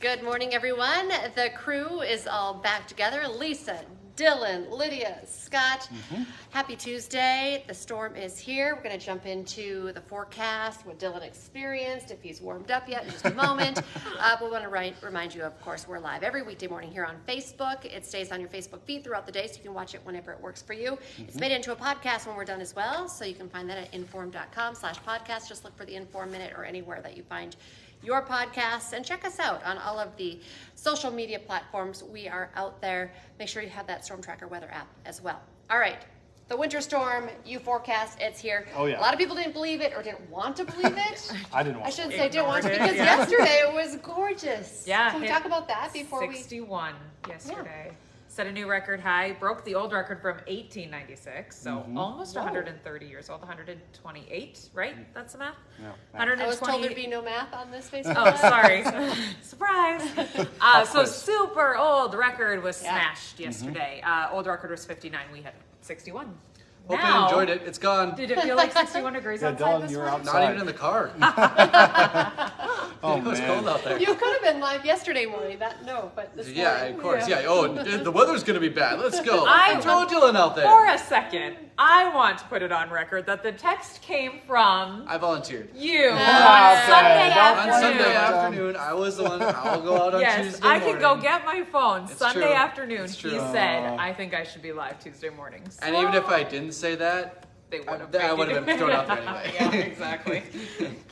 Good morning, everyone. The crew is all back together. Lisa, Dillon, Lydia, Scott. Happy Tuesday. The storm is here. We're going to jump into the forecast, what Dillon experienced, if he's warmed up yet in just a moment. We want to remind you, of course, we're live every weekday morning here on Facebook. It stays on your Facebook feed throughout the day, so you can watch it whenever it works for you. It's made into a podcast when we're done as well, so you can find that at inform.com/podcast. Just look for the Inform Minute or anywhere that you find your podcasts, and check us out on all of the social media platforms. We are out there. Make sure you have that Storm Tracker weather app as well. All right, the winter storm, you forecast, it's here. Oh, yeah. A lot of people didn't believe it or didn't want to believe it. I didn't want I shouldn't say didn't want to, because yeah. yesterday it was gorgeous. Yeah. Can we talk about that before 61 yesterday. Set a new record high, broke the old record from 1896, so almost 130 years old, 128, right? That's the math? Yeah. 120. I was told there'd be no math on this Facebook. Oh, sorry. Surprise. So super old record was smashed yesterday. Old record was 59. We had 61. Hope you enjoyed it. It's gone. Did it feel like 61 degrees outside Dillon, this you were morning? outside. Not even in the car. It was cold out there. You could have been live yesterday morning. But this Yeah, morning. of course. Yeah. Oh, the weather's going to be bad. Let's go. I Throw Dillon out there. For a second, I want to put it on record that the text came from I volunteered. you on okay. Sunday Don't On afternoon. Sunday afternoon, I was the one. I'll go out on Yes, Tuesday I morning. can go get my phone. It's Sunday true. afternoon, It's he true. said, I think I should be live Tuesday morning. So And even if I didn't say that, they would have I would have been thrown out there anyway. Yeah, exactly.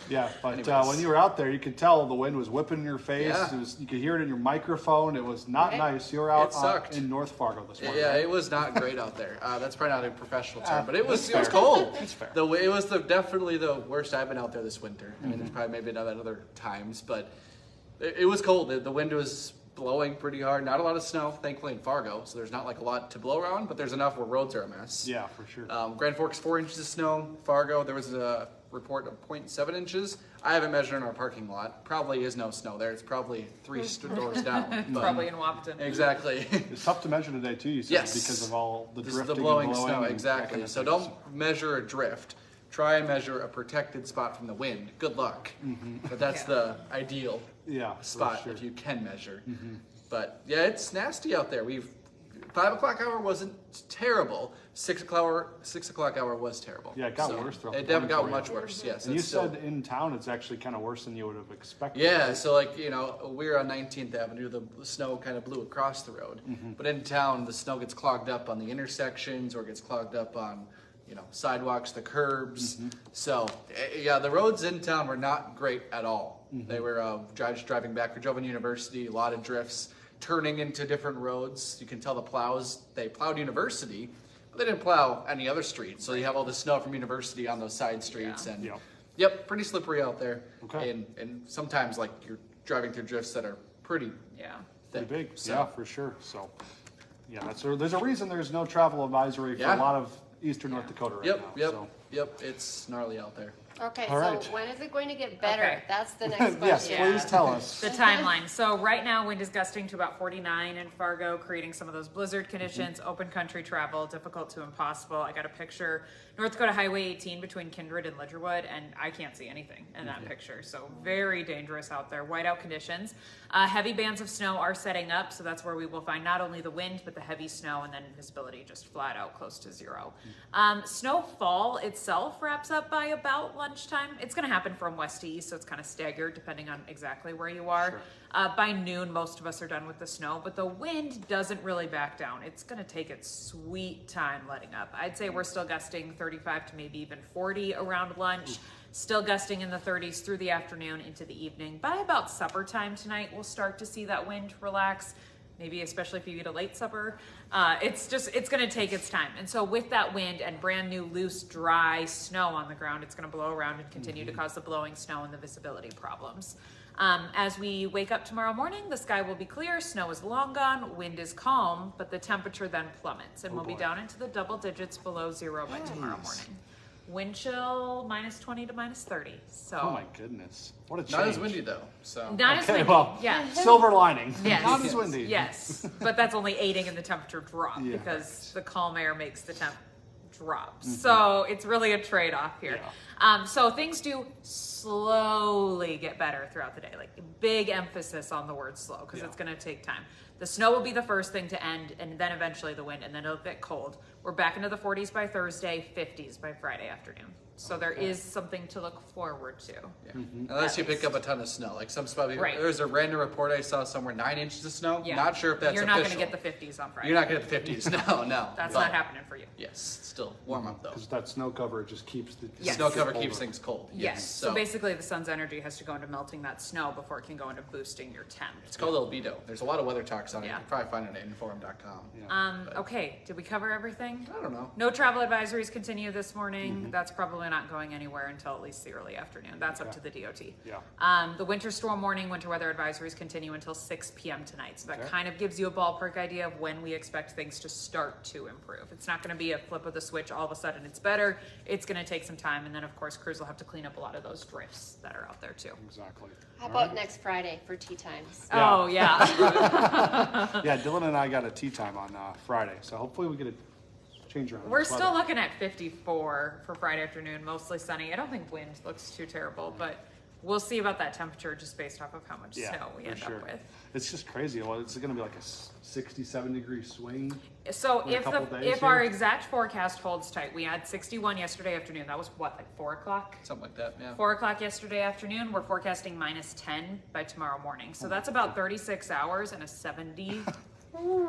Yeah, but Anyways. when you were out there, you could tell the wind was whipping in your face. Yeah. You could hear it in your microphone. It was not Right. nice. You were out It sucked. in North Fargo this morning. Yeah, right? it was not great out there. That's probably not a professional term, but it was that's fair. cold. That's fair. It was definitely the worst I've been out there this winter. I mean, there's probably maybe not other times, but it was cold. The wind was blowing pretty hard. Not a lot of snow, thankfully, in Fargo, so there's not like a lot to blow around, but there's enough where roads are a mess. Yeah, for sure. Grand Forks 4 inches of snow. Fargo, there was a report of 0.7 inches. I haven't measured in our parking lot. Probably is no snow there. It's probably three doors down. But Probably in Wapton. exactly. It's tough to measure today too. You said Yes. because of all the This is drifting the blowing and blowing snow, and exactly. that kind of So thing. don't measure a drift. Try and measure a protected spot from the wind. Good luck. But that's the ideal Yeah, for spot sure. if you can measure. But yeah, it's nasty out there. 5 o'clock hour wasn't terrible. 6 o'clock hour was terrible. Yeah, it got worse throughout It the morning got for you. much worse. Yes. And you it's still- said in town it's actually kind of worse than you would have expected. Yeah, so we're on 19th Avenue. The snow kind of blew across the road. But in town, the snow gets clogged up on the intersections or gets clogged up on, sidewalks, the curbs. So, yeah, the roads in town were not great at all. They were just driving back for Jovan University, a lot of drifts, turning into different roads. You can tell they plowed University, but they didn't plow any other streets. So you have all the snow from University on those side streets. Yeah. And Yeah. yep, pretty slippery out there. Okay. And sometimes you're driving through drifts that are pretty Yeah. Pretty thick. big. So, Yeah, for sure. So, yeah, there's a reason there's no travel advisory for a Yeah. lot of eastern North Dakota right now. Yep, So. yep. It's gnarly out there. Okay, All right. so when is it going to get better? Okay. That's the next question. Yes, Yeah. please tell us. The timeline. So right now, wind is gusting to about 49 in Fargo, creating some of those blizzard conditions, open country travel, difficult to impossible. I got a picture, North Dakota Highway 18 between Kindred and Lidgerwood, and I can't see anything in that picture. So very dangerous out there. Whiteout conditions. Heavy bands of snow are setting up, so that's where we will find not only the wind, but the heavy snow, and then visibility just flat out close to zero. Snowfall itself wraps up by about lunchtime. It's going to happen from west to east, so it's kind of staggered depending on exactly where you are. Sure. By noon, most of us are done with the snow, but the wind doesn't really back down. It's going to take its sweet time letting up. I'd say we're still gusting 35 to maybe even 40 around lunch. Still gusting in the 30s through the afternoon into the evening. By about supper time tonight, we'll start to see that wind relax. Maybe especially if you eat a late supper. It's going to take its time. And so with that wind and brand new, loose, dry snow on the ground, it's going to blow around and continue to cause the blowing snow and the visibility problems. As we wake up tomorrow morning, the sky will be clear, snow is long gone, wind is calm, but the temperature then plummets and we'll be down into the double digits below zero by tomorrow morning. Wind chill -20 to -30. So Oh my goodness, what a change! Not as windy though. So not as Okay, windy. well, Yeah. silver lining. Yes. Not as windy. Yes, but that's only aiding in the temperature drop Yeah. because the calm air makes the temp drops. So it's really a trade-off here. So things do slowly get better throughout the day. Like big emphasis on the word slow because it's going to take time. The snow will be the first thing to end, and then eventually the wind, and then it'll get cold. We're back into the 40s by Thursday, 50s by Friday afternoon. So there is something to look forward to. Unless you pick up a ton of snow. Like some spot, there's a random report I saw somewhere 9 inches of snow. Not sure if that's You're official. not going to get the 50s on Friday. You're not going to get the 50s. No. That's not happening for you. Yes, still warm up though. Because that snow cover just keeps the Snow cover keeps things cold. Yes. So basically the sun's energy has to go into melting that snow before it can go into boosting your temp. It's called albedo. There's a lot of weather talks on it. You can probably find it at inform.com. Okay, did we cover everything? I don't know. No travel advisories continue this morning. That's probably not going anywhere until at least the early afternoon. That's up to the DOT. The winter storm warning, winter weather advisories continue until 6 p.m. tonight. So that kind of gives you a ballpark idea of when we expect things to start to improve. It's not going to be a flip of the switch, all of a sudden it's better. It's going to take some time. And then, of course, crews will have to clean up a lot of those drifts that are out there, too. Exactly. How about next Friday for tea times? Oh, yeah. Yeah, Dillon and I got a tea time on Friday, so hopefully we get a change around. We're still looking at 54 for Friday afternoon, mostly sunny. I don't think wind looks too terrible, but we'll see about that temperature just based off of how much snow we end up with. It's just crazy. Well, it's going to be like a 67 degree swing. So in a couple days if our exact forecast holds tight, we had 61 yesterday afternoon. That was what, like 4 o'clock? Something like that, yeah. 4 o'clock yesterday afternoon. We're forecasting minus 10 by tomorrow morning. So that's about 36 hours and a 70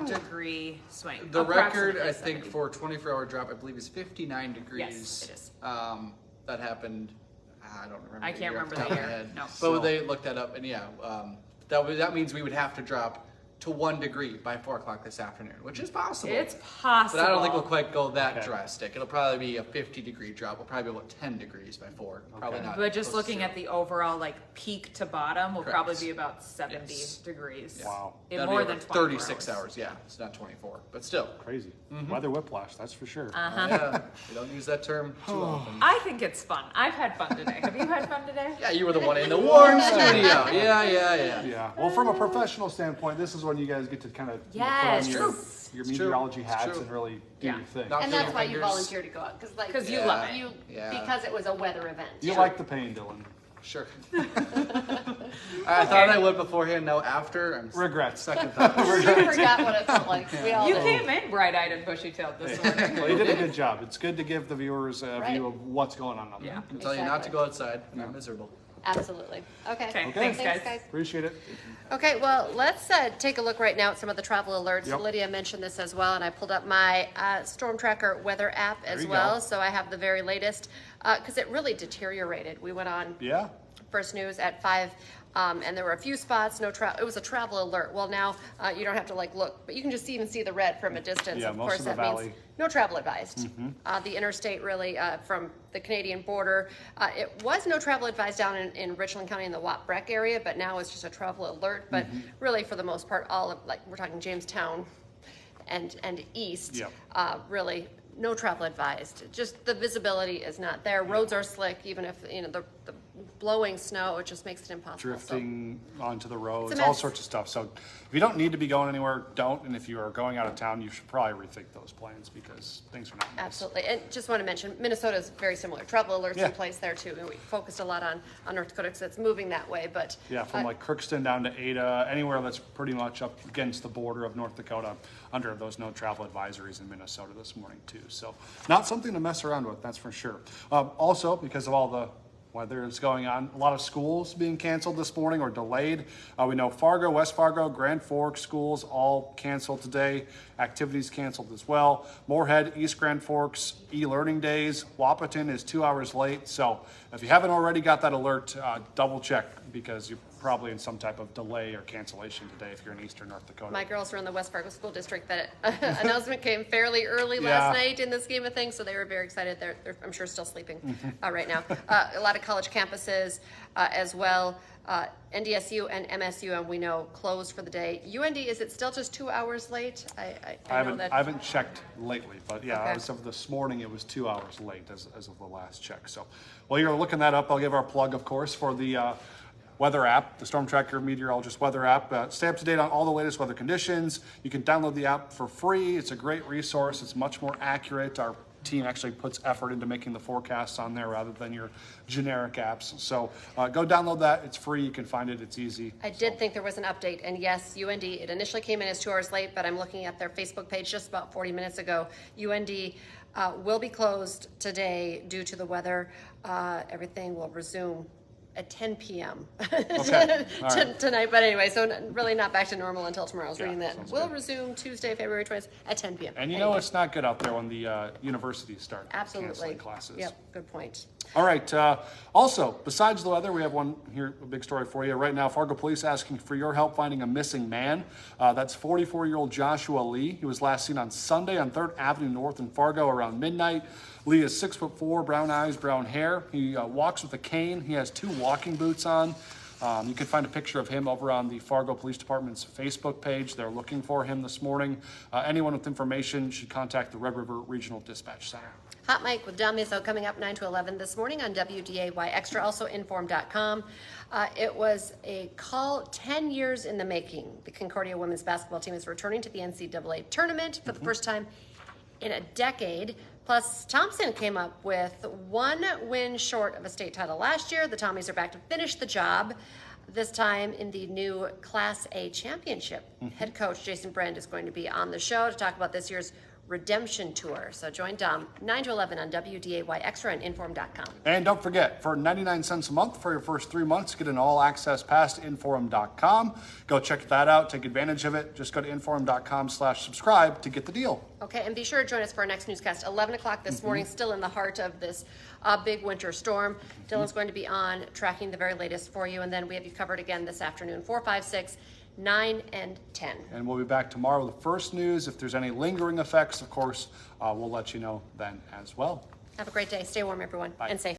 degree swing. The record, Approximately I think, 70. for 24-hour drop, I believe, is 59 degrees. Yes, it is. That happened. I don't remember. I can't remember the off top of year. my head. No. But they looked that up, and that means we would have to drop to 1 degree by 4 o'clock this afternoon, which is possible. It's possible. But I don't think we'll quite go that drastic. It'll probably be a 50 degree drop. We'll probably be about 10 degrees by 4. Probably not. But just close looking to at the overall like peak to bottom will Correct. probably be about 70 Yes. degrees. Wow. In That'd more be than over 24 36 hours. Yeah, it's not 24, but still. Crazy. Weather whiplash, that's for sure. Yeah, we don't use that term too often. I think it's fun. I've had fun today. Have you had fun today? Yeah, you were the one in the warm studio. Yeah. Yeah. Well, from a professional standpoint, this is when you guys get to kind of Yes. put on your meteorology It's hats true. and really do your thing. Not And through that's your why you fingers. volunteered to go out, because you love it. because it was a weather event. You like the pain, Dillon. Sure. I thought I would beforehand. Now after, I'm Regrets. second thought. You forgot what it felt like. We all You did. came in bright-eyed and bushy-tailed this morning. Well, you did a good job. It's good to give the viewers a Right. view of what's going on out there. Yeah. I'm telling you not to go outside. I'm miserable. Absolutely. Okay. Okay, thanks, guys. Appreciate it. Okay, well, let's take a look right now at some of the travel alerts. Yep. Lydia mentioned this as well, and I pulled up my Storm Tracker weather app as you well, go. so I have the very latest, because it really deteriorated. We went on Yeah. First News at 5, and there were a few spots, it was a travel alert. Well, now you don't have to look, but you can just even see the red from a distance. Yeah, of most course, of the that valley. means no travel advised. The interstate really, from the Canadian border, it was no travel advised down in Richland County in the Watt-Breck area, but now it's just a travel alert. But really, for the most part, all of, we're talking Jamestown and east, Yep. really no travel advised. Just the visibility is not there. Roads are slick, even if the blowing snow, it just makes it impossible. Drifting onto the roads, It's a all mess. sorts of stuff. So if you don't need to be going anywhere, don't. And if you are going out of town, you should probably rethink those plans because things are not nice. Absolutely. And just want to mention, Minnesota is very similar. Travel alerts Yeah. in place there too. And we focused a lot on North Dakota because it's moving that way. But Yeah, from Crookston down to Ada, anywhere that's pretty much up against the border of North Dakota, under those no travel advisories in Minnesota this morning too. So not something to mess around with, that's for sure. Also, because of all the weather that's going on, a lot of schools being canceled this morning or delayed. We know Fargo, West Fargo, Grand Forks schools all canceled today. Activities canceled as well. Moorhead, East Grand Forks, e-learning days. Wahpeton is 2 hours late. So if you haven't already got that alert, double check because you're probably in some type of delay or cancellation today if you're in Eastern North Dakota. my girls were in the West Fargo School District. That announcement came fairly early Yeah. last night in the scheme of things, so they were very excited. They're I'm sure, still sleeping right now. A lot of college campuses as well. NDSU and MSU, and we know, closed for the day. UND, is it still just 2 hours late? I know that. I haven't checked lately, but yeah, Okay. as of this morning, it was 2 hours late as of the last check. So while you're looking that up, I'll give our plug, of course, for the weather app, the Storm Tracker Meteorologist weather app. Stay up to date on all the latest weather conditions. You can download the app for free. It's a great resource. It's much more accurate. Our team actually puts effort into making the forecasts on there rather than your generic apps. So go download that. It's free. You can find it. It's easy. I did think there was an update, and yes, UND, it initially came in as 2 hours late, but I'm looking at their Facebook page just about 40 minutes ago. UND will be closed today due to the weather. Everything will resume at 10 p.m. Okay. All right. tonight. But anyway, so really not back to normal until tomorrow. I was Yeah, reading that. sounds Will good. resume Tuesday, February 20th at 10 p.m. And you know it's not good out there when the universities start Absolutely. canceling classes. Yep, good point. All right. Also, besides the weather, we have one here, a big story for you. Right now, Fargo police asking for your help finding a missing man. That's 44-year-old Joshua Lee. He was last seen on Sunday on 3rd Avenue North in Fargo around midnight. Lee is 6'4", brown eyes, brown hair. He walks with a cane. He has 2 walking boots on. You can find a picture of him over on the Fargo Police Department's Facebook page. They're looking for him this morning. Anyone with information should contact the Red River Regional Dispatch Center. Hot Mike with Don Mizzo coming up 9 to 11 this morning on WDAY Extra, also inform.com. It was a call 10 years in the making. The Concordia women's basketball team is returning to the NCAA tournament for the first time in a decade. Plus, Thompson came up with 1 win short of a state title last year. The Tommies are back to finish the job, this time in the new Class A championship. Head coach Jason Brand is going to be on the show to talk about this year's redemption tour. So join Dom 9 to 11 on WDAY Extra and inform.com. And don't forget, for 99 cents a month for your first 3 months, get an all-access pass to inform.com. Go check that out. Take advantage of it. Just go to inform.com/subscribe to get the deal. Okay, and be sure to join us for our next newscast, 11 o'clock this morning, still in the heart of this big winter storm. Dillon's going to be on tracking the very latest for you, and then we have you covered again this afternoon, 4, 5, 6, 9, and 10. And we'll be back tomorrow with the first news. If there's any lingering effects, of course, we'll let you know then as well. Have a great day. Stay warm, everyone, Bye. and safe.